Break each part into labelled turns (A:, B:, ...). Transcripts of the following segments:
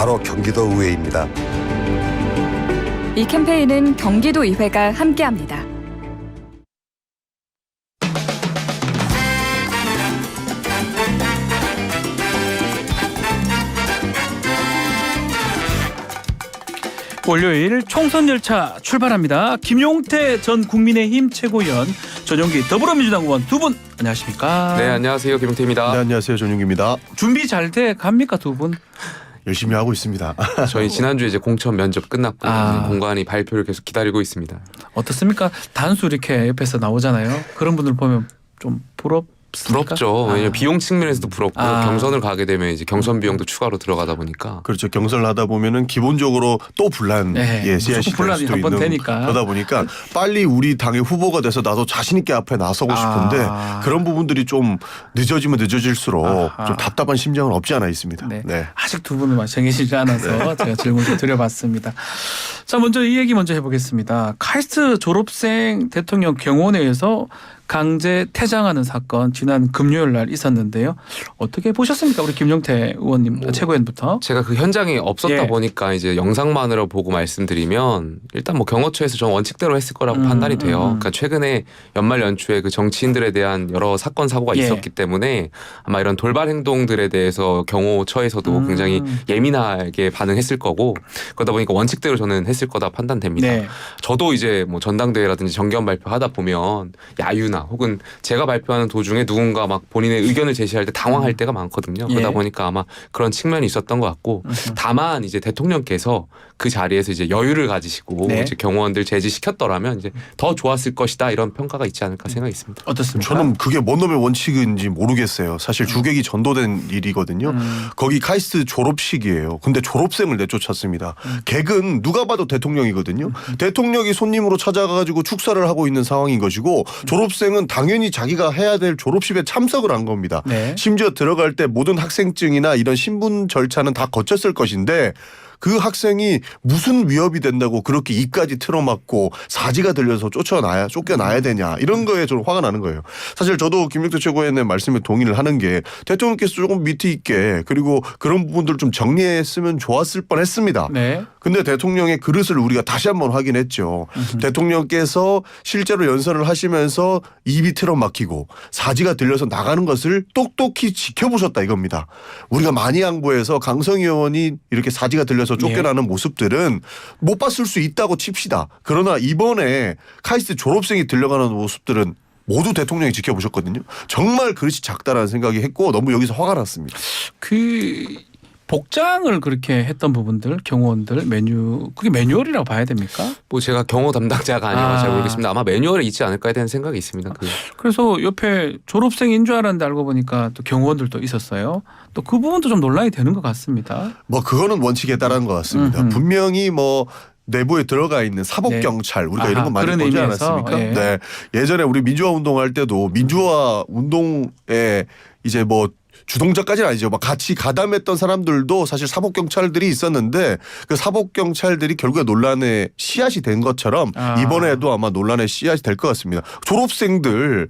A: 바로 경기도의회입니다.
B: 이 캠페인은 경기도의회가 함께합니다.
C: 월요일 총선 열차 출발합니다. 김용태 전 국민의힘 최고위원, 전용기 더불어민주당 의원 두 분 안녕하십니까?
D: 네, 안녕하세요. 김용태입니다.
E: 네, 안녕하세요. 전용기입니다.
C: 준비 잘 돼 갑니까 두 분?
E: 열심히 하고 있습니다.
D: 저희 지난주에 이제 공천 면접 끝났고 공관위 발표를 계속 기다리고 있습니다.
C: 어떻습니까? 단수 이렇게 옆에서 나오잖아요. 그런 분들 보면 좀
D: 부럽죠. 왜냐면 비용 측면에서도 부럽고 경선을 가게 되면 이제 경선 비용도 추가로 들어가다 보니까.
E: 그렇죠. 경선을 하다 보면은 기본적으로 또 분란 씨앗이 될
C: 분란이
E: 수도
C: 한번
E: 있는
C: 되니까.
E: 그러다 보니까 빨리 우리 당의 후보가 돼서 나도 자신 있게 앞에 나서고 싶은데 그런 부분들이 좀 늦어지면 늦어질수록 좀 답답한 심정은 없지 않아 있습니다.
C: 네.
E: 네.
C: 아직 두 분은 정해지지 않아서 제가 질문 좀 드려봤습니다. 자, 먼저 이 얘기 먼저 해보겠습니다. 카이스트 졸업생 대통령 경호원회에서 강제 퇴장하는 사건 지난 금요일 날 있었는데요. 어떻게 보셨습니까? 우리 김용태 의원님 최고위원부터.
D: 제가 그 현장에 없었다 보니까 이제 영상만으로 보고 말씀드리면 일단 뭐 경호처에서 전 원칙대로 했을 거라고 판단이 돼요. 그러니까 최근에 연말 연초에 그 정치인들에 대한 여러 사건 사고가 있었기 때문에 아마 이런 돌발 행동들에 대해서 경호처에서도 굉장히 예민하게 반응했을 거고 그러다 보니까 원칙대로 저는 했을 거다 판단됩니다.
C: 네.
D: 저도 이제 뭐 전당대회라든지 정견 발표하다 보면 야유나 혹은 제가 발표하는 도중에 누군가 막 본인의 의견을 제시할 때 당황할 때가 많거든요. 그러다 보니까 아마 그런 측면이 있었던 것 같고 다만 이제 대통령께서 그 자리에서 이제 여유를 가지시고 이제 경호원들 제지시켰더라면 이제 더 좋았을 것이다 이런 평가가 있지 않을까 생각이 있습니다.
C: 어떻습니까?
E: 저는 그게 뭔 놈의 원칙인지 모르겠어요. 사실 주객이 전도된 일이거든요. 거기 카이스트 졸업식이에요. 근데 졸업생을 내쫓았습니다. 객은 누가 봐도 대통령이거든요. 대통령이 손님으로 찾아가가지고 축사를 하고 있는 상황인 것이고 졸업생은 당연히 자기가 해야 될 졸업식에 참석을 한 겁니다. 심지어 들어갈 때 모든 학생증이나 이런 신분 절차는 다 거쳤을 것인데 그 학생이 무슨 위협이 된다고 그렇게 입까지 틀어막고 사지가 들려서 쫓겨나야 되냐 이런 거에 저는 화가 나는 거예요. 사실 저도 김용태 최고위원의 말씀에 동의를 하는 게 대통령께서 조금 밑에 있게 그리고 그런 부분들을 좀 정리했으면 좋았을 뻔했습니다. 근데 대통령의 그릇을 우리가 다시 한번 확인했죠. 대통령께서 실제로 연설을 하시면서 입이 틀어막히고 사지가 들려서 나가는 것을 똑똑히 지켜보셨다 이겁니다. 우리가 많이 양보해서 강성희 의원이 이렇게 사지가 들려서 쫓겨나는 모습들은 못 봤을 수 있다고 칩시다. 그러나 이번에 카이스트 졸업생이 들려가는 모습들은 모두 대통령이 지켜보셨거든요. 정말 그릇이 작다라는 생각이 했고 너무 여기서 화가 났습니다.
C: 그 복장을 그렇게 했던 부분들 경호원들 그게 매뉴얼이라고 봐야 됩니까?
D: 뭐 제가 경호 담당자가 아니어서 잘 모르겠습니다. 아마 매뉴얼에 있지 않을까에 대한 생각이 있습니다.
C: 그래서 옆에 졸업생인 줄 알았는데 알고 보니까 또 경호원들도 있었어요. 또 그 부분도 좀 논란이 되는 것 같습니다.
E: 뭐 그거는 원칙에 따른 것 같습니다. 분명히 뭐 내부에 들어가 있는 사법경찰 우리가 이런 거 많이 보지 않았습니까? 네. 예전에 우리 민주화 운동할 때도 민주화 운동에 이제 뭐 주동자까지는 아니죠. 막 같이 가담했던 사람들도 사실 사법경찰들이 있었는데 그 사법경찰들이 결국에 논란의 씨앗이 된 것처럼 이번에도 아마 논란의 씨앗이 될 것 같습니다. 졸업생들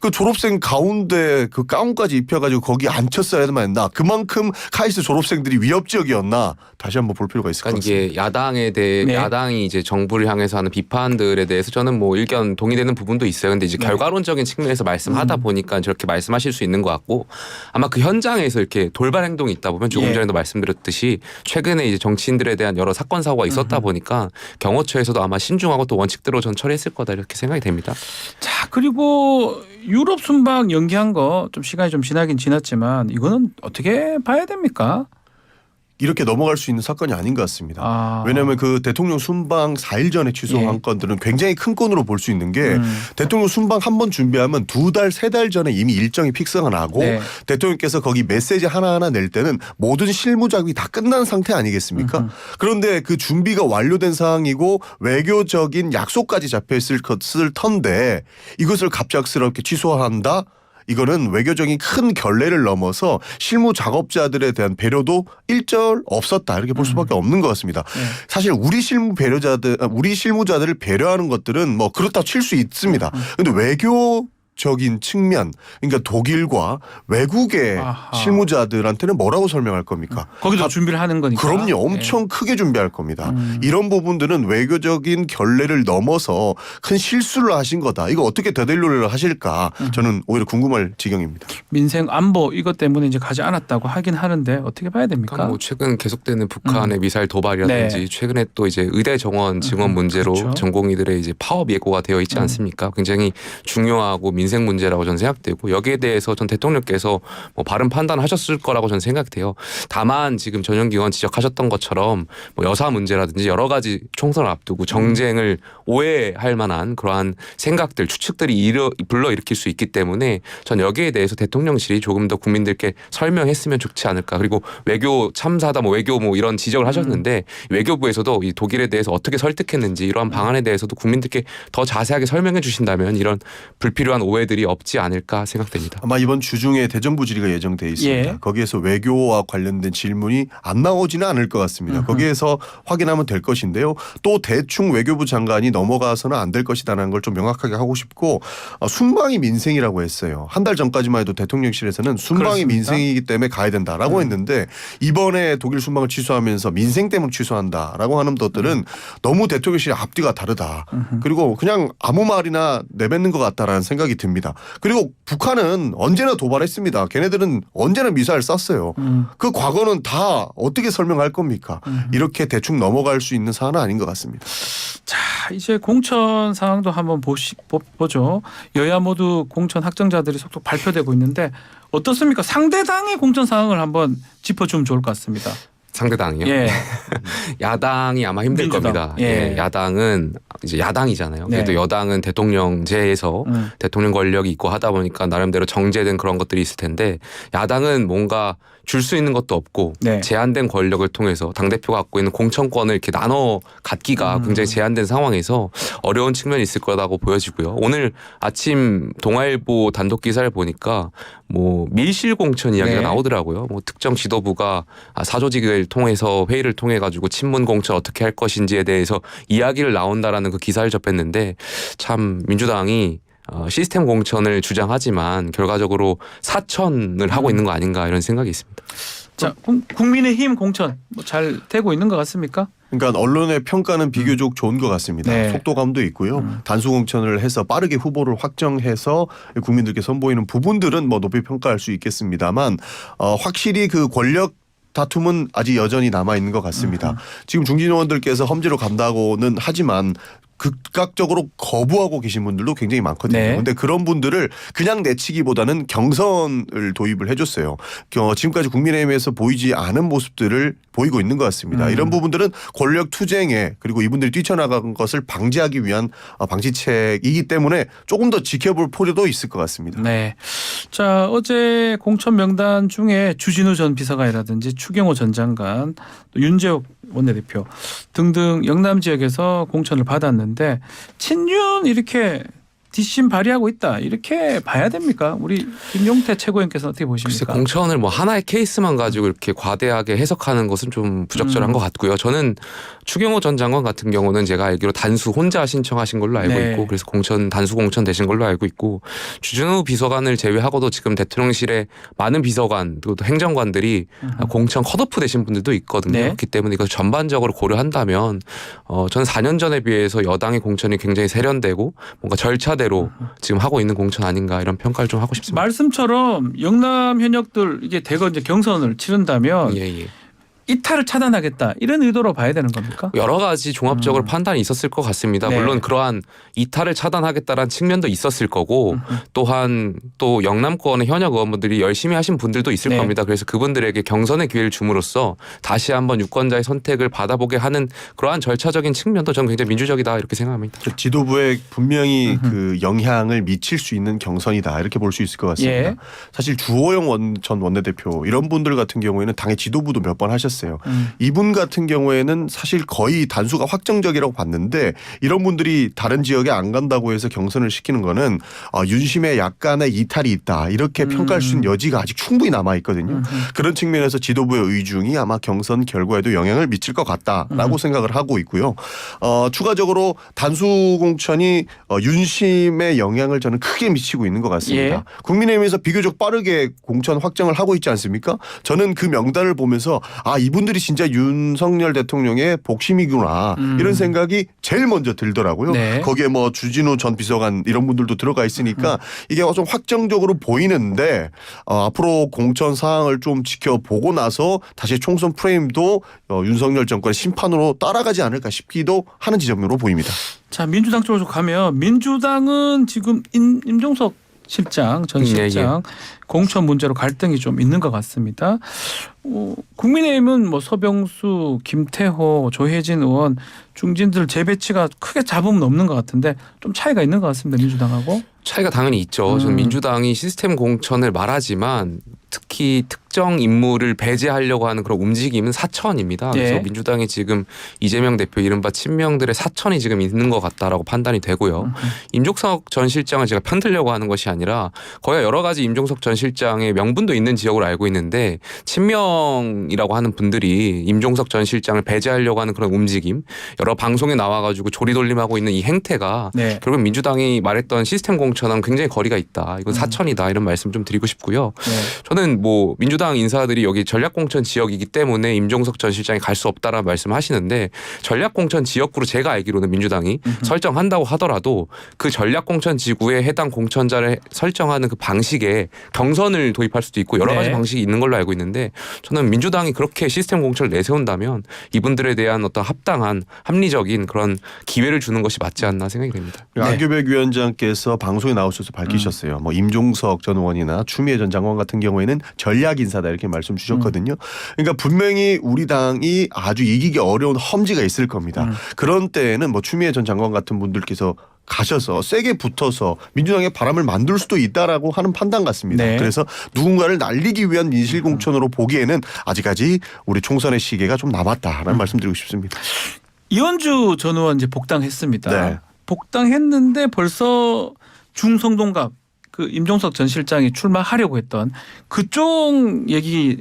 E: 그 졸업생 가운데 그 가운까지 입혀가지고 거기 앉혔어야만 했나. 그만큼 카이스트 졸업생들이 위협적이었나. 다시 한번 볼 필요가 있을 것 같습니다.
D: 이게 야당에 대해 야당이 이제 정부를 향해서 하는 비판들에 대해서 저는 뭐 의견 동의되는 부분도 있어요. 근데 이제 결과론적인 측면에서 말씀하다 보니까 저렇게 말씀하실 수 있는 것 같고 아마 그 현장에서 이렇게 돌발 행동이 있다 보면 조금 전에도 말씀드렸듯이 최근에 이제 정치인들에 대한 여러 사건 사고가 있었다 보니까 경호처에서도 아마 신중하고 또 원칙대로 전 처리했을 거다 이렇게 생각이 됩니다.
C: 자, 그리고 유럽 순방 연기한 거 좀 시간이 좀 지나긴 지났지만 이거는 어떻게 봐야 됩니까?
E: 이렇게 넘어갈 수 있는 사건이 아닌 것 같습니다. 왜냐하면 그 대통령 순방 4일 전에 취소한 건들은 굉장히 큰 건으로 볼 수 있는 게 대통령 순방 한 번 준비하면 2달, 3달 전에 이미 일정이 픽스가 나고 대통령께서 거기 메시지 하나하나 낼 때는 모든 실무 작업이 다 끝난 상태 아니겠습니까? 그런데 그 준비가 완료된 상황이고 외교적인 약속까지 잡혀있을 터인데 이것을 갑작스럽게 취소한다? 이거는 외교적인 큰 결례를 넘어서 실무 작업자들에 대한 배려도 일절 없었다 이렇게 볼 수밖에 없는 것 같습니다. 사실 우리 실무자들을 배려하는 것들은 뭐 그렇다 칠 수 있습니다. 그런데 외교 외교적인 측면, 그러니까 독일과 외국의
C: 아하.
E: 실무자들한테는 뭐라고 설명할 겁니까?
C: 거기도 준비를 하는 거니까.
E: 그럼요. 엄청 크게 준비할 겁니다. 이런 부분들은 외교적인 결례를 넘어서 큰 실수를 하신 거다. 이거 어떻게 되돌려를 하실까? 저는 오히려 궁금할 지경입니다.
C: 민생 안보 이것 때문에 이제 가지 않았다고 하긴 하는데 어떻게 봐야 됩니까?
D: 그러니까 뭐 최근 계속되는 북한의 미사일 도발이라든지
C: 네.
D: 최근에 또 이제 의대 정원 증원 문제로
C: 그렇죠.
D: 전공의들의 이제 파업 예고가 되어 있지 않습니까? 굉장히 중요하고 민생 문제라고 저는 생각되고 여기에 대해서 전 대통령께서 뭐 바른 판단하셨을 거라고 저는 생각돼요. 다만 지금 전영기 의원 지적하셨던 것처럼 뭐 여사 문제라든지 여러 가지 총선을 앞두고 정쟁을 오해할 만한 그러한 생각들, 추측들이 불러일으킬 수 있기 때문에 전 여기에 대해서 대통령실이 조금 더 국민들께 설명했으면 좋지 않을까. 그리고 외교 참사다, 뭐 외교 뭐 이런 지적을 하셨는데 외교부에서도 이 독일에 대해서 어떻게 설득했는지 이러한 방안에 대해서도 국민들께 더 자세하게 설명해 주신다면 이런 불필요한 오해들이 없지 않을까 생각됩니다.
E: 아마 이번 주중에 대정부 질의가 예정돼 있습니다.
C: 예.
E: 거기에서 외교와 관련된 질문이 안 나오지는 않을 것 같습니다. 거기에서 확인하면 될 것인데요. 또 대충 외교부 장관이 넘어가서는 안 될 것이다라는 걸 좀 명확하게 하고 싶고 순방이 민생이라고 했어요. 한 달 전까지만 해도 대통령실에서는 순방이
C: 그렇습니다.
E: 민생이기 때문에 가야 된다라고 했는데 이번에 독일 순방을 취소하면서 민생 때문에 취소한다라고 하는 것들은 너무 대통령실의 앞뒤가 다르다. 그리고 그냥 아무 말이나 내뱉는 것 같다라는 생각이 듭니다. 그리고 북한은 언제나 도발했습니다. 걔네들은 언제나 미사일 쐈어요. 그 과거는 다 어떻게 설명할 겁니까? 이렇게 대충 넘어갈 수 있는 사안은 아닌 것 같습니다.
C: 자, 이제 공천 상황도 한번 보죠. 여야 모두 공천 확정자들이 속속 발표되고 있는데 어떻습니까? 상대당의 공천 상황을 한번 짚어주면 좋을 것 같습니다.
D: 상대당이요?
C: 예.
D: 야당이 아마 힘들
C: 민주당.
D: 겁니다.
C: 예.
D: 예. 야당은 이제 야당이잖아요.
C: 네.
D: 그래도 여당은 대통령제에서 대통령 권력이 있고 하다 보니까 나름대로 정제된 그런 것들이 있을 텐데 야당은 뭔가 줄 수 있는 것도 없고
C: 네.
D: 제한된 권력을 통해서 당대표가 갖고 있는 공천권을 이렇게 나눠 갖기가 굉장히 제한된 상황에서 어려운 측면이 있을 거라고 보여지고요. 오늘 아침 동아일보 단독 기사를 보니까 뭐 밀실 공천 이야기가
C: 네.
D: 나오더라고요. 뭐 특정 지도부가 사조직을 통해서 회의를 통해 가지고 친문 공천 어떻게 할 것인지에 대해서 이야기를 나온다라는 그 기사를 접했는데 참 민주당이 시스템 공천을 주장하지만 결과적으로 사천을 하고 있는 거 아닌가 이런 생각이 있습니다.
C: 자, 국민의힘 공천 뭐 잘 되고 있는 것 같습니까?
E: 그러니까 언론의 평가는 비교적 좋은 것 같습니다.
C: 네.
E: 속도감도 있고요. 단수 공천을 해서 빠르게 후보를 확정해서 국민들께 선보이는 부분들은 뭐 높이 평가할 수 있겠습니다만 확실히 그 권력 다툼은 아직 여전히 남아 있는 것 같습니다. 지금 중진 의원들께서 험지로 간다고는 하지만 극각적으로 거부하고 계신 분들도 굉장히 많거든요.
C: 네.
E: 그런데 그런 분들을 그냥 내치기보다는 경선을 도입을 해줬어요. 지금까지 국민의힘에서 보이지 않은 모습들을 보이고 있는 것 같습니다. 이런 부분들은 권력 투쟁에 그리고 이분들이 뛰쳐나간 것을 방지하기 위한 방지책이기 때문에 조금 더 지켜볼 필요도 있을 것 같습니다.
C: 네. 자, 어제 공천 명단 중에 주진우 전 비서관이라든지 추경호 전 장관, 또 윤재욱 원내대표 등등 영남 지역에서 공천을 받았는데 친윤 이렇게 뒷심 발휘하고 있다 이렇게 봐야 됩니까? 우리 김용태 최고위원께서는 어떻게
D: 글쎄
C: 보십니까?
D: 공천을 뭐 하나의 케이스만 가지고 이렇게 과대하게 해석하는 것은 좀 부적절한 것 같고요. 저는 추경호 전 장관 같은 경우는 제가 알기로 단수 혼자 신청하신 걸로 알고
C: 네.
D: 있고 그래서 단수 공천 되신 걸로 알고 있고 주진우 비서관을 제외하고도 지금 대통령실에 많은 비서관 그리고 또 행정관들이 공천 컷오프 되신 분들도 있거든요.
C: 네.
D: 그렇기 때문에 이걸 전반적으로 고려한다면 저는 4년 전에 비해서 여당의 공천이 굉장히 세련되고 뭔가 절차대로 지금 하고 있는 공천 아닌가 이런 평가를 좀 하고 싶습니다.
C: 말씀처럼 영남 현역들 이게 대거 이제 경선을 치른다면
D: 예.
C: 이탈을 차단하겠다 이런 의도로 봐야 되는 겁니까?
D: 여러 가지 종합적으로 판단이 있었을 것 같습니다.
C: 네.
D: 물론 그러한 이탈을 차단하겠다라는 측면도 있었을 거고 또한 또 영남권의 현역 의원분들이 열심히 하신 분들도 있을
C: 네.
D: 겁니다. 그래서 그분들에게 경선의 기회를 줌으로써 다시 한번 유권자의 선택을 받아보게 하는 그러한 절차적인 측면도 저는 굉장히 민주적이다 이렇게 생각합니다.
E: 지도부에 분명히 그 영향을 미칠 수 있는 경선이다 이렇게 볼 수 있을 것 같습니다.
C: 예.
E: 사실 주호영 전 원내대표 이런 분들 같은 경우에는 당의 지도부도 몇 번 하셨습니다. 하셨어요. 이분 같은 경우에는 사실 거의 단수가 확정적이라고 봤는데 이런 분들이 다른 지역에 안 간다고 해서 경선을 시키는 거는 윤심에 약간의 이탈이 있다 이렇게 평가할 수 있는 여지가 아직 충분히 남아 있거든요. 그런 측면에서 지도부의 의중이 아마 경선 결과에도 영향을 미칠 것 같다라고 생각을 하고 있고요. 추가적으로 단수 공천이 윤심에 영향을 저는 크게 미치고 있는 것 같습니다.
C: 예.
E: 국민의힘에서 비교적 빠르게 공천 확정을 하고 있지 않습니까? 저는 그 명단을 보면서 이분들이 진짜 윤석열 대통령의 복심이구나 이런 생각이 제일 먼저 들더라고요.
C: 네.
E: 거기에 뭐 주진우 전 비서관 이런 분들도 들어가 있으니까 이게 좀 확정적으로 보이는데 앞으로 공천 사항을 좀 지켜보고 나서 다시 총선 프레임도 윤석열 정권의 심판으로 따라가지 않을까 싶기도 하는 지점으로 보입니다.
C: 자, 민주당 쪽으로 가면 민주당은 지금 임종석 실장, 전 실장 공천 문제로 갈등이 좀 있는 것 같습니다. 국민의힘은 뭐 서병수, 김태호, 조혜진 의원 중진들 재배치가 크게 잡음은 없는 것 같은데 좀 차이가 있는 것 같습니다. 민주당하고.
D: 차이가 당연히 있죠. 저는 민주당이 시스템 공천을 말하지만 특히 특정 인물을 배제하려고 하는 그런 움직임은 사천입니다. 그래서
C: 예.
D: 민주당이 지금 이재명 대표 이른바 친명들의 사천이 지금 있는 것 같다라고 판단이 되고요. 임종석 전 실장을 제가 편들려고 하는 것이 아니라 거의 여러 가지 임종석 전 실장의 명분도 있는 지역으로 알고 있는데 친명이라고 하는 분들이 임종석 전 실장을 배제하려고 하는 그런 움직임, 여러 방송에 나와가지고 조리돌림하고 있는 이 행태가
C: 네.
D: 결국 민주당이 말했던 시스템 공천하고 굉장히 거리가 있다. 이건 사천이다. 이런 말씀 좀 드리고 싶고요.
C: 네.
D: 저는 뭐 민주당 인사들이 여기 전략공천 지역이기 때문에 임종석 전 실장이 갈 수 없다라는 말씀하시는데 전략공천 지역구로 제가 알기로는 민주당이 설정한다고 하더라도 그 전략공천 지구에 해당 공천자를 설정하는 그 방식에 경선을 도입할 수도 있고 여러 가지
C: 네.
D: 방식이 있는 걸로 알고 있는데 저는 민주당이 그렇게 시스템 공천을 내세운다면 이분들에 대한 어떤 합당한 합리적인 그런 기회를 주는 것이 맞지 않나 생각이 됩니다.
C: 네.
E: 안규백 위원장께서 방송에 나오셔서 밝히셨어요. 뭐 임종석 전 의원이나 추미애 전 장관 같은 경우에는 전략 인사다 이렇게 말씀 주셨거든요. 그러니까 분명히 우리 당이 아주 이기기 어려운 험지가 있을 겁니다. 그런 때에는 뭐 추미애 전 장관 같은 분들께서 가셔서 세게 붙어서 민주당의 바람을 만들 수도 있다라고 하는 판단 같습니다.
C: 네.
E: 그래서 누군가를 날리기 위한 민실공천으로 보기에는 아직까지 우리 총선의 시계가 좀 남았다라는 말씀드리고 싶습니다.
C: 이현주 전 의원 이제 복당했습니다.
E: 네.
C: 복당했는데 벌써 중성동갑 그 임종석 전 실장이 출마하려고 했던 그쪽 얘기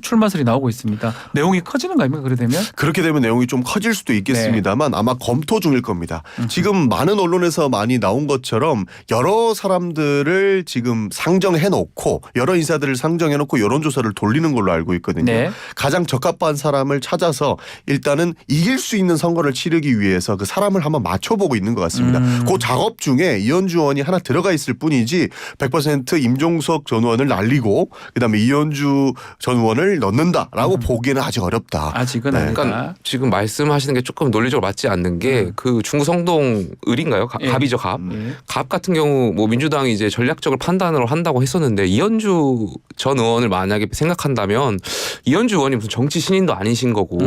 C: 출마설이 나오고 있습니다. 내용이 커지는 거 아닙니까? 그래 되면?
E: 그렇게 되면 내용이 좀 커질 수도 있겠습니다만 아마 검토 중일 겁니다. 지금 많은 언론에서 많이 나온 것처럼 여러 사람들을 지금 상정해놓고 여러 인사들을 상정해놓고 여론조사를 돌리는 걸로 알고 있거든요.
C: 네.
E: 가장 적합한 사람을 찾아서 일단은 이길 수 있는 선거를 치르기 위해서 그 사람을 한번 맞춰보고 있는 것 같습니다. 그 작업 중에 이현주 의원이 하나 들어가 있을 뿐이지 100% 임종석 전 의원을 날리고 그다음에 이현주 전 의원을 넣는다라고 보기에는 아직 어렵다.
C: 아직은
E: 네.
C: 아니다.
D: 그러니까 지금 말씀하시는 게 조금 논리적으로 맞지 않는 게 그 중구성동 을인가요?
C: 예.
D: 갑이죠, 갑.
C: 예.
D: 갑 같은 경우 뭐 민주당이 이제 전략적으로 판단을 한다고 했었는데 이현주 전 의원을 만약에 생각한다면 이현주 의원이 무슨 정치 신인도 아니신 거고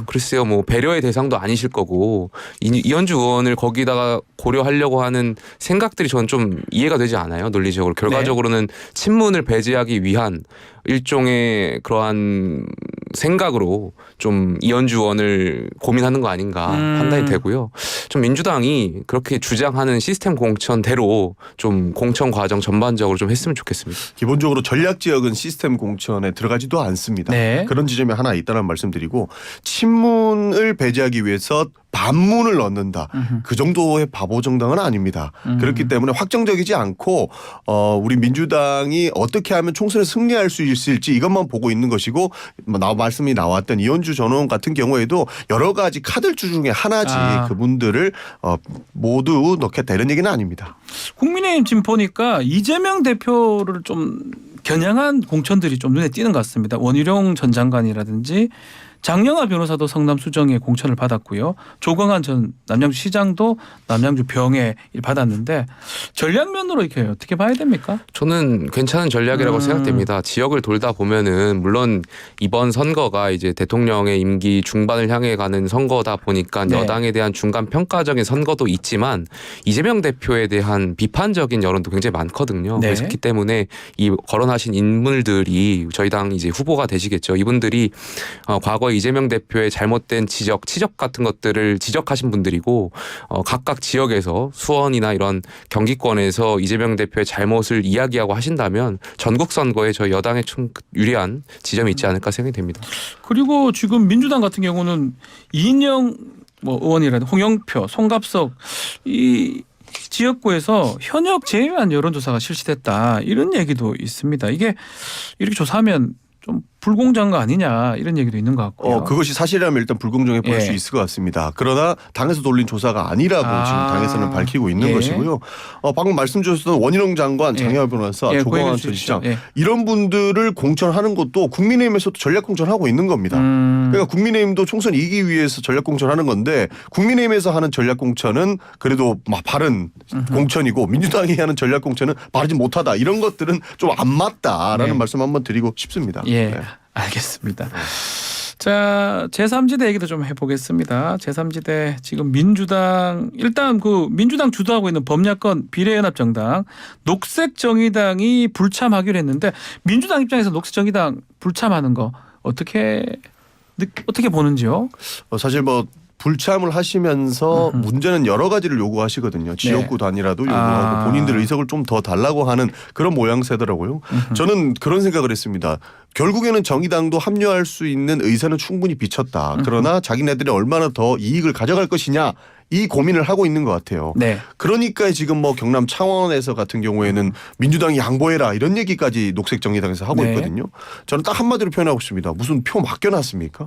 D: 글쎄요 뭐 배려의 대상도 아니실 거고 이현주 의원을 거기다가 고려하려고 하는 생각들이 저는 좀 이해가 되지 않아요. 논리적으로 결과적으로는 친문을 배제하기 위한 일종의 그러한 생각으로 좀 이현주 의원을 고민하는 거 아닌가 판단이 되고요. 좀 민주당이 그렇게 주장하는 시스템 공천대로 좀 공천 과정 전반적으로 좀 했으면 좋겠습니다.
E: 기본적으로 전략 지역은 시스템 공천에 들어가지도 않습니다.
C: 네.
E: 그런 지점이 하나 있다는 말씀드리고 친문을 배제하기 위해서 반문을 넣는다. 그 정도의 바보 정당은 아닙니다. 그렇기 때문에 확정적이지 않고 우리 민주당이 어떻게 하면 총선에 승리할 수 있을지 이것만 보고 있는 것이고 말씀이 나왔던 이현주 전 의원 같은 경우에도 여러 가지 카드줄 중에 하나지 그분들을 모두 넣겠다 이런 얘기는 아닙니다.
C: 국민의힘 지금 보니까 이재명 대표를 좀 겨냥한 공천들이 좀 눈에 띄는 것 같습니다. 원희룡 전 장관이라든지 장영하 변호사도 성남 수정에 공천을 받았고요. 조광한 전 남양주시장도 남양주 병에 받았는데 전략면으로 이렇게 어떻게 봐야 됩니까?
D: 저는 괜찮은 전략이라고 생각됩니다. 지역을 돌다 보면은 물론 이번 선거가 이제 대통령의 임기 중반을 향해 가는 선거다 보니까
C: 네.
D: 여당에 대한 중간 평가적인 선거도 있지만 이재명 대표에 대한 비판적인 여론도 굉장히 많거든요.
C: 네.
D: 그렇기 때문에 이 거론하신 인물들이 저희 당 이제 후보가 되시겠죠. 이분들이 과거 이재명 대표의 잘못된 지적 같은 것들을 지적하신 분들이고 각각 지역에서 수원이나 이런 경기권에서 이재명 대표의 잘못을 이야기하고 하신다면 전국 선거에 저희 여당에 좀 유리한 지점이 있지 않을까 생각이 됩니다.
C: 그리고 지금 민주당 같은 경우는 이인영 의원이라든 홍영표, 송갑석 이 지역구에서 현역 제외한 여론조사가 실시됐다 이런 얘기도 있습니다. 이게 이렇게 조사하면 좀 불공정한 거 아니냐 이런 얘기도 있는 것 같고요.
E: 그것이 사실이라면 일단 불공정해 보일
C: 예.
E: 수 있을 것 같습니다. 그러나 당에서 돌린 조사가 아니라고 지금 당에서는 밝히고 있는
C: 예.
E: 것이고요. 방금 말씀 주셨던 원희룡 장관,
C: 예.
E: 장영하 변호사,
C: 예,
E: 조광한
C: 고해해
E: 전
C: 주십시오.
E: 시장
C: 예.
E: 이런 분들을 공천하는 것도 국민의힘에서도 전략 공천하고 있는 겁니다. 그러니까 국민의힘도 총선 이기기 위해서 전략 공천하는 건데 국민의힘에서 하는 전략 공천은 그래도 바른 공천이고 민주당이 하는 전략 공천은 바르지 못하다. 이런 것들은 좀 안 맞다라는
C: 네.
E: 말씀 한번 드리고 싶습니다.
C: 예,
E: 네.
C: 알겠습니다. 자, 제3지대 얘기도 좀 해보겠습니다. 제3지대 지금 민주당 일단 그 민주당 주도하고 있는 범야권 비례연합정당 녹색정의당이 불참하기로 했는데 민주당 입장에서 녹색정의당 불참하는 거 어떻게 보는지요?
E: 사실 불참을 하시면서 문제는 여러 가지를 요구하시거든요. 지역구 단위라도 요구하고 본인들 의석을 좀 더 달라고 하는 그런 모양새더라고요. 저는 그런 생각을 했습니다. 결국에는 정의당도 합류할 수 있는 의사는 충분히 비쳤다. 그러나 자기네들이 얼마나 더 이익을 가져갈 것이냐 이 고민을 하고 있는 것 같아요.
C: 네.
E: 그러니까 지금 경남 창원에서 같은 경우에는 민주당이 양보해라 이런 얘기까지 녹색정의당에서 하고
C: 네.
E: 있거든요. 저는 딱 한마디로 표현하고 싶습니다. 무슨 표 맡겨놨습니까?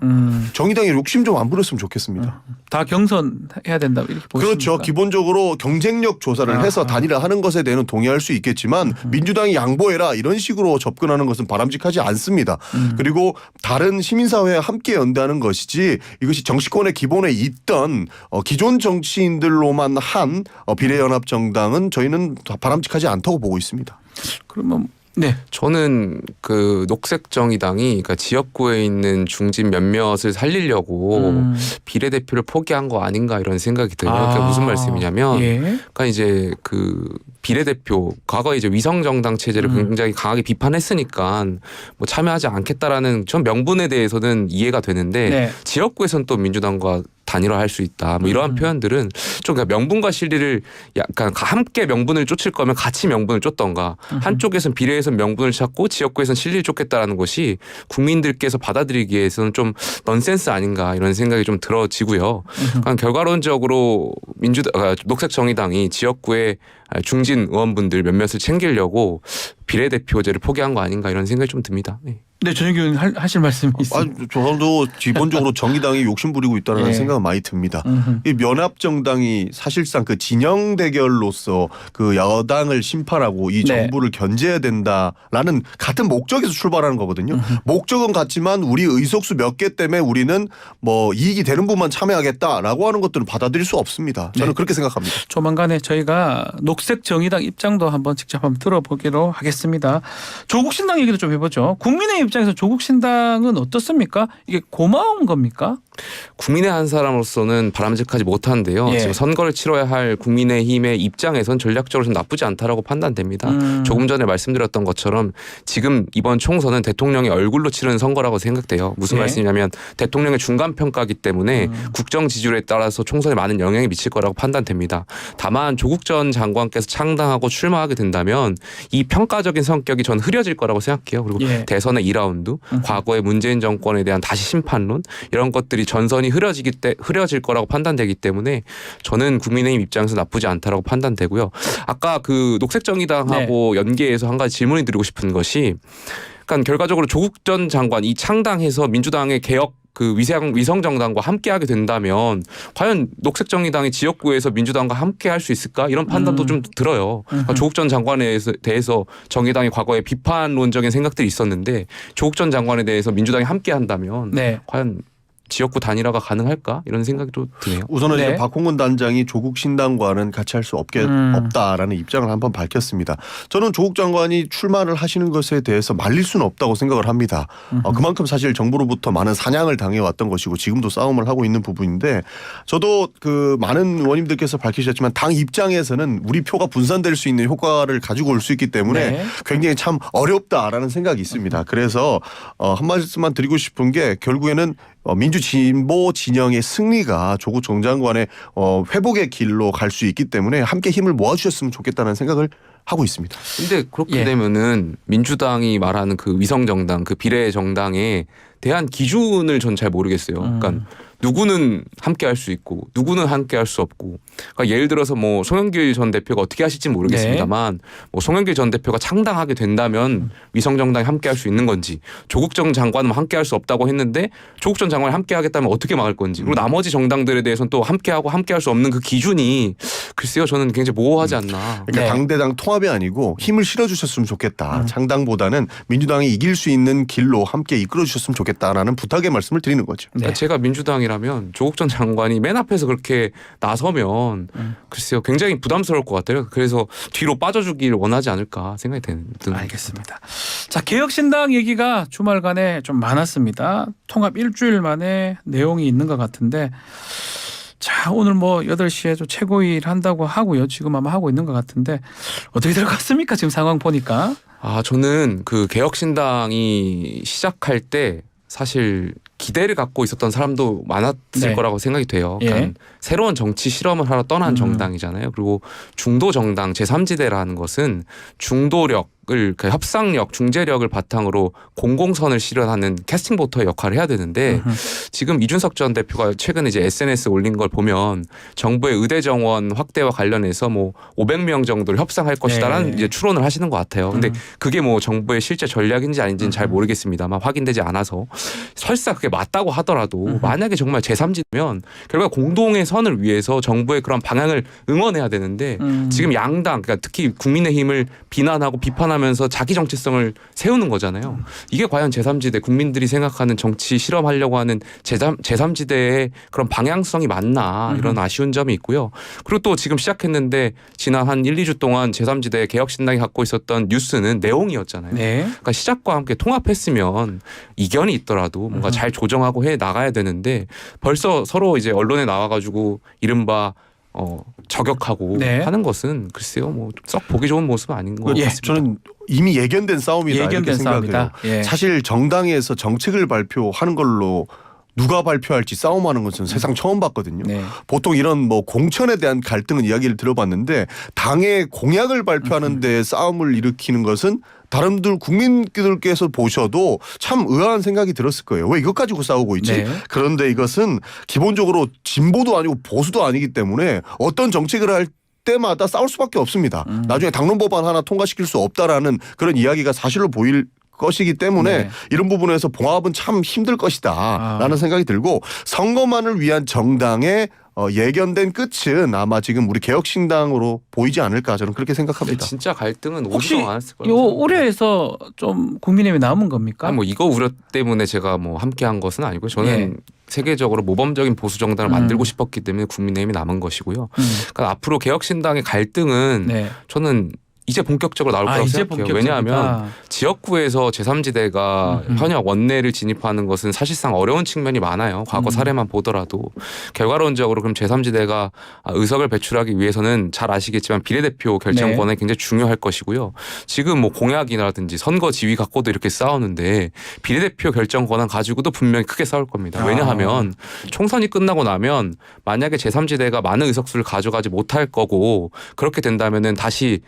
E: 정의당이 욕심 좀 안 부렸으면 좋겠습니다.
C: 다 경선해야 된다 이렇게 보십니까?
E: 그렇죠. 기본적으로 경쟁력 조사를 해서 단일화하는 것에 대해서는 동의할 수 있겠지만 민주당이 양보해라 이런 식으로 접근하는 것은 바람직하지 않습니다. 그리고 다른 시민사회와 함께 연대하는 것이지 이것이 정치권의 기본에 있던 기존 정치인들로만 한 비례연합정당은 저희는 바람직하지 않다고 보고 있습니다.
C: 그러면 네.
D: 저는 그 녹색정의당이 그러니까 지역구에 있는 중진 몇몇을 살리려고 비례대표를 포기한 거 아닌가 이런 생각이 들어요. 그게 무슨 말씀이냐면,
C: 예.
D: 그러니까 이제 그 비례대표 과거 이제 위성정당 체제를 굉장히 강하게 비판했으니까 참여하지 않겠다라는 전 명분에 대해서는 이해가 되는데
C: 네.
D: 지역구에서는 또 민주당과 단일화할 수 있다. 이러한 표현들은 좀 그냥 명분과 실리를 약간 함께 명분을 쫓을 거면 같이 명분을 쫓던가 한쪽에서는 비례에서는 명분을 찾고 지역구에서는 실리를 쫓겠다라는 것이 국민들께서 받아들이기에서는 좀 넌센스 아닌가 이런 생각이 좀 들어지고요. 그러니까 결과론적으로 녹색정의당이 지역구의 중진 의원분들 몇몇을 챙기려고 비례대표제를 포기한 거 아닌가 이런 생각이 좀 듭니다. 네.
C: 네, 전현기 의원님 하실 말씀이 있습니다.
E: 저도 기본적으로 정의당이 욕심 부리고 있다는
C: 예.
E: 생각은 많이 듭니다. 이 연합정당이 사실상 그 진영 대결로서 그 여당을 심판하고 이
C: 네.
E: 정부를 견제해야 된다라는 같은 목적에서 출발하는 거거든요. 목적은 같지만 우리 의석수 몇 개 때문에 우리는 이익이 되는 부분만 참여하겠다라고 하는 것들은 받아들일 수 없습니다. 저는
C: 네.
E: 그렇게 생각합니다.
C: 조만간에 저희가 녹색정의당 입장도 한번 직접 한번 들어보기로 하겠습니다. 조국신당 얘기도 좀 해보죠. 국민의힘 입장에서 조국신당은 어떻습니까? 이게 고마운 겁니까?
D: 국민의 한 사람으로서는 바람직하지 못한데요.
C: 예.
D: 지금 선거를 치러야 할 국민의힘의 입장에선 전략적으로 좀 나쁘지 않다라고 판단됩니다. 조금 전에 말씀드렸던 것처럼 지금 이번 총선은 대통령의 얼굴로 치르는 선거라고 생각돼요. 무슨
C: 예.
D: 말씀이냐면 대통령의 중간 평가이기 때문에 국정 지지율에 따라서 총선에 많은 영향이 미칠 거라고 판단됩니다. 다만 조국 전 장관께서 창당하고 출마하게 된다면 이 평가적인 성격이 전 흐려질 거라고 생각해요. 그리고
C: 예.
D: 대선의 2라운드, 과거의 문재인 정권에 대한 다시 심판론 이런 것들이 전선이 흐려질 거라고 판단되기 때문에 저는 국민의힘 입장에서 나쁘지 않다라고 판단되고요. 아까 그 녹색정의당하고 연계해서 한 가지 질문을 드리고 싶은 것이 그러니까 결과적으로 조국 전 장관 이 창당해서 민주당의 개혁 그 위성정당과 함께하게 된다면 과연 녹색정의당이 지역구에서 민주당과 함께할 수 있을까 이런 판단도 좀 들어요. 그러니까 조국 전 장관에 대해서 정의당이 과거에 비판론적인 생각들이 있었는데 조국 전 장관에 대해서 민주당이 함께한다면
C: 네.
D: 과연 지역구 단일화가 가능할까 이런 생각이 또 드네요.
E: 우선은
C: 네.
E: 이제 박홍근 단장이 조국 신당과는 같이 할 수 없다라는 입장을 한번 밝혔습니다. 저는 조국 장관이 출마를 하시는 것에 대해서 말릴 수는 없다고 생각을 합니다. 그만큼 사실 정부로부터 많은 사냥을 당해왔던 것이고 지금도 싸움을 하고 있는 부분인데 저도 그 많은 의원님들께서 밝히셨지만 당 입장에서는 우리 표가 분산될 수 있는 효과를 가지고 올 수 있기 때문에
C: 네.
E: 굉장히 참 어렵다라는 생각이 있습니다. 그래서 한 말씀만 드리고 싶은 게 결국에는 민주진보 진영의 승리가 조국 전 장관의 회복의 길로 갈 수 있기 때문에 함께 힘을 모아주셨으면 좋겠다는 생각을 하고 있습니다.
D: 근데 그렇게
C: 예.
D: 되면은 민주당이 말하는 그 위성정당, 그 비례정당에 대한 기준을 전 잘 모르겠어요. 그러니까 누구는 함께 할 수 있고 누구는 함께 할 수 없고. 그러니까 예를 들어서 뭐 송영길 전 대표가 어떻게 하실지 모르겠습니다만 뭐 송영길 전 대표가 창당하게 된다면 위성정당이 함께 할 수 있는 건지 조국 전 장관은 함께 할 수 없다고 했는데 조국 전 장관이 함께 하겠다면 어떻게 막을 건지 그리고 나머지 정당들에 대해서는 또 함께하고 함께 할 수 없는 그 기준이 글쎄요 저는 굉장히 모호하지 않나.
E: 그러니까
C: 네.
E: 당대당 통합이 아니고 힘을 실어주셨으면 좋겠다. 창당보다는 민주당이 이길 수 있는 길로 함께 이끌어주셨으면 좋겠다라는 부탁의 말씀을 드리는 거죠.
C: 네.
D: 그러니까 제가 민주당이라면 조국 전 장관이 맨 앞에서 그렇게 나서면 글쎄요 굉장히 부담스러울 것 같아요. 그래서 뒤로 빠져주길 원하지 않을까 생각이 드는.
C: 알겠습니다. 자, 개혁신당 얘기가 주말간에 좀 많았습니다. 통합 일주일 만에 내용이 있는 것 같은데 자, 오늘 뭐 8시에 좀 최고위를 한다고 하고요. 지금 아마 하고 있는 것 같은데 어떻게 될 것 같습니까? 지금 상황 보니까.
D: 저는 그 개혁신당이 시작할 때 사실 기대를 갖고 있었던 사람도 많았을
C: 네.
D: 거라고 생각이 돼요. 그러니까
C: 예.
D: 새로운 정치 실험을 하러 떠난 정당이잖아요. 그리고 중도 정당 제3지대라는 것은 중도력을 그 협상력, 중재력을 바탕으로 공공선을 실현하는 캐스팅 보터의 역할을 해야 되는데 지금 이준석 전 대표가 최근에 이제 SNS 올린 걸 보면 정부의 의대 정원 확대와 관련해서 뭐 500명 정도를 협상할 것이다라는
C: 네.
D: 이제 추론을 하시는 것 같아요. 근데 그게 뭐 정부의 실제 전략인지 아닌지는 잘 모르겠습니다만 확인되지 않아서 설사 그게 맞다고 하더라도 만약에 정말 제3지면 결국 공동의 선을 위해서 정부의 그런 방향을 응원해야 되는데 지금 양당 그러니까 특히 국민의힘을 비난하고 비판하면서 자기 정체성을 세우는 거잖아요. 이게 과연 제3지대 국민들이 생각하는 정치 실험하려고 하는 제3지대의 그런 방향성이 맞나 이런 아쉬운 점이 있고요. 그리고 또 지금 시작했는데 지난 한 1, 2주 동안 제3지대 개혁신당이 갖고 있었던 뉴스는 내용이었잖아요.
C: 네.
D: 그러니까 시작과 함께 통합했으면 이견이 있더라도 뭔가 잘 조정하고 해 나가야 되는데 벌써 서로 이제 언론에 나와가지고 이른바 저격하고
C: 네.
D: 하는 것은 글쎄요 뭐 썩 보기 좋은 모습은 아닌 것
C: 예,
D: 같습니다.
E: 저는 이미 예견된 싸움이다 이렇게
C: 예견된
E: 생각해요.
C: 싸움이다. 예.
E: 사실 정당에서 정책을 발표하는 걸로 누가 발표할지 싸움하는 것은 세상 처음 봤거든요.
C: 네.
E: 보통 이런 뭐 공천에 대한 갈등은 이야기를 들어봤는데 당의 공약을 발표하는 데 싸움을 일으키는 것은 다른 국민들께서 보셔도 참 의아한 생각이 들었을 거예요. 왜 이것 가지고 싸우고 있지?
C: 네.
E: 그런데 이것은 기본적으로 진보도 아니고 보수도 아니기 때문에 어떤 정책을 할 때마다 싸울 수밖에 없습니다. 나중에 당론법안 하나 통과시킬 수 없다라는 그런 이야기가 사실로 보일 것이기 때문에
C: 네.
E: 이런 부분에서 봉합은 참 힘들 것이다라는 생각이 들고 선거만을 위한 정당의 예견된 끝은 아마 지금 우리 개혁신당으로 보이지 않을까 저는 그렇게
D: 근데
E: 생각합니다.
D: 진짜 갈등은
C: 혹시
D: 오지도 않았을 거예요.
C: 요 올해에서 좀 국민의힘이 남은 겁니까?
D: 아니 뭐 이거 우려 때문에 제가 뭐 함께한 것은 아니고 저는
C: 예.
D: 세계적으로 모범적인 보수 정당을 만들고 싶었기 때문에 국민의힘이 남은 것이고요. 그러니까 앞으로 개혁신당의 갈등은
C: 네.
D: 저는 이제 본격적으로 나올 거라고
C: 이제
D: 생각해요.
C: 본격적이다.
D: 왜냐하면 지역구에서 제3지대가 현역 원내를 진입하는 것은 사실상 어려운 측면이 많아요. 과거 사례만 보더라도. 결과론적으로 그럼 제3지대가 의석을 배출하기 위해서는 잘 아시겠지만 비례대표 결정권이 굉장히 중요할 것이고요. 지금 뭐 공약이라든지 선거 지위 갖고도 이렇게 싸우는데 비례대표 결정 권한 가지고도 분명히 크게 싸울 겁니다. 왜냐하면 총선이 끝나고 나면 만약에 제3지대가 많은 의석수를 가져가지 못할 거고 그렇게 된다면은 다시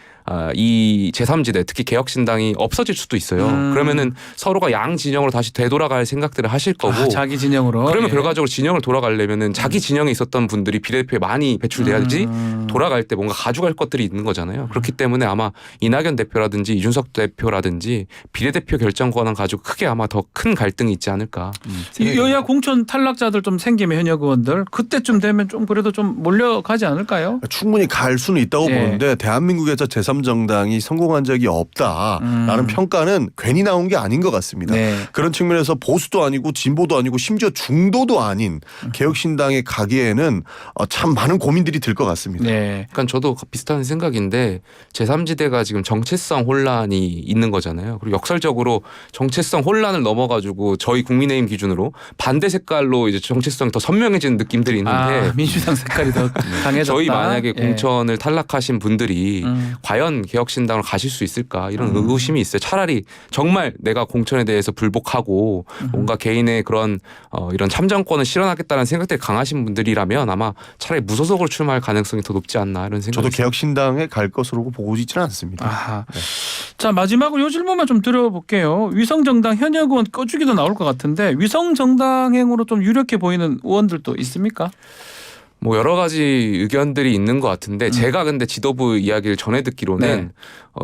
D: 이 제3지대 특히 개혁신당이 없어질 수도 있어요. 그러면은 서로가 양 진영으로 다시 되돌아갈 생각들을 하실 거고
C: 자기 진영으로.
D: 그러면
C: 예.
D: 결과적으로 진영을 돌아가려면은 자기 진영에 있었던 분들이 비례대표에 많이 배출돼야지 돌아갈 때 뭔가 가져갈 것들이 있는 거잖아요. 그렇기 때문에 아마 이낙연 대표라든지 이준석 대표라든지 비례대표 결정 권한 가지고 크게 아마 더 큰 갈등이 있지 않을까.
C: 이 여야 공천 탈락자들 좀 생기면 현역 의원들 그때쯤 되면 좀 그래도 좀 몰려가지 않을까요?
E: 충분히 갈 수는 있다고
C: 예.
E: 보는데 대한민국에서 제3정당은 정당이 성공한 적이 없다라는 평가는 괜히 나온 게 아닌 것 같습니다.
C: 네.
E: 그런 측면에서 보수도 아니고 진보도 아니고 심지어 중도도 아닌 개혁신당에 가기에는 참 많은 고민들이 들 것 같습니다.
C: 네.
D: 약간 저도 비슷한 생각인데 제3지대가 지금 정체성 혼란이 있는 거잖아요. 그리고 역설적으로 정체성 혼란을 넘어가지고 저희 국민의힘 기준으로 반대 색깔로 이제 정체성이 더 선명해지는 느낌들이 있는데
C: 민주당 색깔이 더 강해졌다.
D: 저희 만약에
C: 예.
D: 공천을 탈락하신 분들이 과연 개혁신당으로 가실 수 있을까 이런 의구심이 있어요. 차라리 정말 내가 공천에 대해서 불복하고 뭔가 개인의 그런 이런 참정권을 실현하겠다는 생각들이 강하신 분들이라면 아마 차라리 무소속으로 출마할 가능성이 더 높지 않나 이런 생각이
E: 저도
D: 있어요.
E: 개혁신당에 갈 것으로 보고 있지는 않습니다.
C: 아하. 자, 마지막으로 이 질문만 좀 드려볼게요. 위성정당 현역 의원 꺼주기도 나올 것 같은데 위성정당행으로 좀 유력해 보이는 의원들도 있습니까?
D: 뭐 여러 가지 의견들이 있는 것 같은데 제가 근데 지도부 이야기를 전해 듣기로는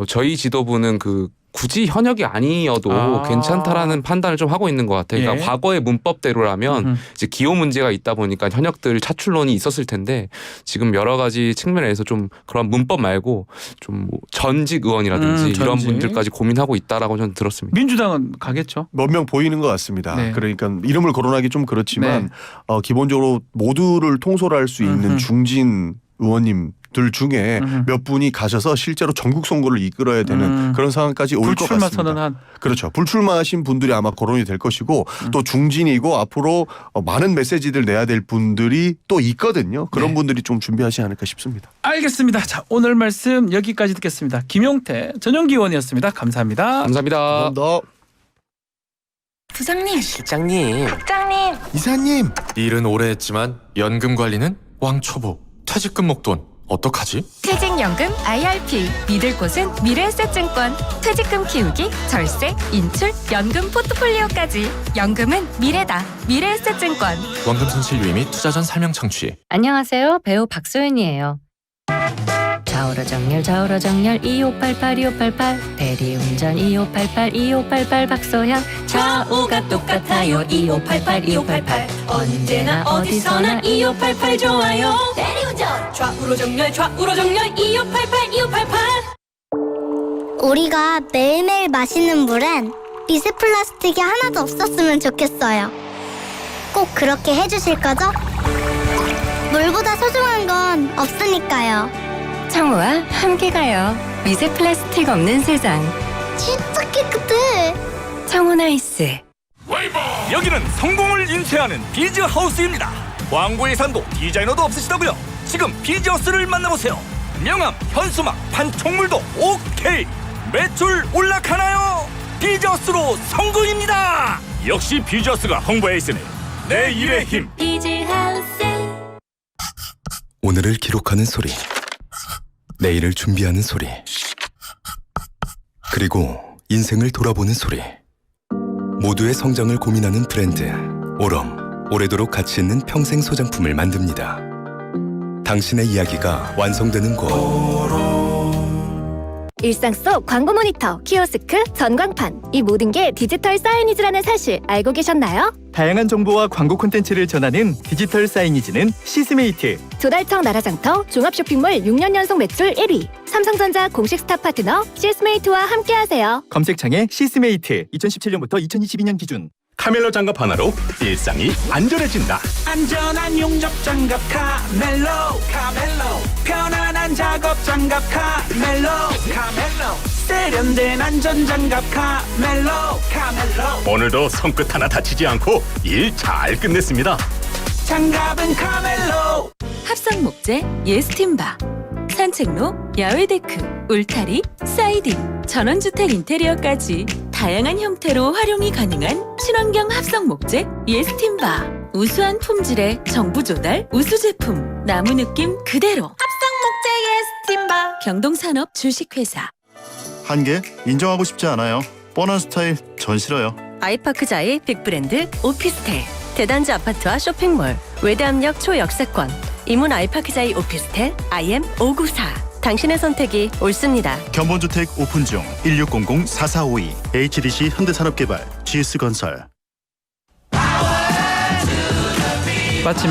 D: 저희 지도부는 굳이 현역이 아니어도 괜찮다라는 판단을 좀 하고 있는 것 같아요. 그러니까
C: 예.
D: 과거의 문법대로라면 이제 기호 문제가 있다 보니까 현역들 차출론이 있었을 텐데 지금 여러 가지 측면에서 좀 그런 문법 말고 좀 뭐 전직 의원이라든지 이런
C: 전직.
D: 분들까지 고민하고 있다라고 저는 들었습니다.
C: 민주당은 가겠죠.
E: 몇 명 보이는 것 같습니다.
C: 네.
E: 그러니까 이름을 거론하기 좀 그렇지만 기본적으로 모두를 통솔할 수 있는 중진 의원님들 중에 몇 분이 가셔서 실제로 전국 선거를 이끌어야 되는 그런 상황까지 올 것
C: 불출마
E: 같습니다.
C: 선언한.
E: 그렇죠. 불출마하신 분들이 아마 거론이 될 것이고 또 중진이고 앞으로 많은 메시지를 내야 될 분들이 또 있거든요. 그런 분들이 좀 준비하지 않을까 싶습니다.
C: 알겠습니다. 자, 오늘 말씀 여기까지 듣겠습니다. 김용태 전용기 의원이었습니다. 감사합니다.
D: 감사합니다.
E: 감사합니다.
A: 부장님,
F: 실장님,
A: 국장님,
G: 이사님, 일은 오래 했지만 연금 관리는 왕초보. 퇴직금 목돈 어떡하지?
A: 퇴직연금 IRP. 믿을 곳은 미래에셋증권. 퇴직금 키우기, 절세, 인출, 연금 포트폴리오까지. 연금은 미래다. 미래에셋증권.
G: 원금 손실 유의 및 투자 전 설명 청취.
H: 안녕하세요. 배우 박소연이에요. 좌우로 정렬 2588 대리운전 2588 박소연. 좌우가 똑같아요 2588 언제나 어디서나 2588 좋아요.
A: 대리운전. 좌우로 정렬 2588.
I: 우리가 매일매일 마시는 물엔 미세 플라스틱이 하나도 없었으면 좋겠어요. 꼭 그렇게 해주실 거죠? 물보다 소중한 건 없으니까요.
H: 청우와 함께 가요. 미세 플라스틱 없는 세상.
I: 진짜 깨끗해.
H: 청우 나이스.
J: 여기는 성공을 인쇄하는 비즈하우스입니다. 광고 예산도 디자이너도 없으시다고요? 지금 비즈하우스를 만나보세요. 명함, 현수막, 판촉물도 오케이. 매출 올라가나요? 비즈하우스로 성공입니다. 역시 비즈하우스가 홍보에 있으니 내 일의 힘.
A: 비즈하우스.
K: 오늘을 기록하는 소리, 내일을 준비하는 소리, 그리고 인생을 돌아보는 소리. 모두의 성장을 고민하는 브랜드 오럼, 오래도록 가치 있는 평생 소장품을 만듭니다. 당신의 이야기가 완성되는 곳.
I: 일상 속 광고 모니터, 키오스크, 전광판, 이 모든 게 디지털 사이니지라는 사실 알고 계셨나요?
J: 다양한 정보와 광고 콘텐츠를 전하는 디지털 사이니지는 시스메이트.
I: 조달청 나라장터 종합 쇼핑몰 6년 연속 매출 1위. 삼성전자 공식 스타 파트너 시스메이트와 함께하세요.
J: 검색창에 시스메이트. 2017년부터 2022년 기준. 카멜로 장갑 하나로 일상이 안전해진다. 안전한 용접 장갑 카멜로. 편안한 작업 장갑 카멜로. 세련된 안전 장갑 카멜로. 오늘도 손끝 하나 다치지 않고 일 잘 끝냈습니다. 장갑은 카멜로.
B: 합성 목재 예스팀바, 산책로, 야외 데크, 울타리, 사이딩, 전원주택 인테리어까지 다양한 형태로 활용이 가능한 친환경 합성 목재 예스팀바. 우수한 품질의 정부 조달 우수 제품, 나무 느낌 그대로.
A: 합성 목재 예스팀바.
B: 경동산업 주식회사.
L: 한계 인정하고 싶지 않아요. 뻔한 스타일 전 싫어요.
H: 아이파크자의 빅브랜드 오피스텔. 대단지 아파트와 쇼핑몰. 외대압력 초역세권. 이문 아이파크자의 오피스텔 IM 594. 당신의 선택이 옳습니다.
L: 견본주택 오픈 중 1600-4452 HDC 현대산업개발 GS건설.
C: 마침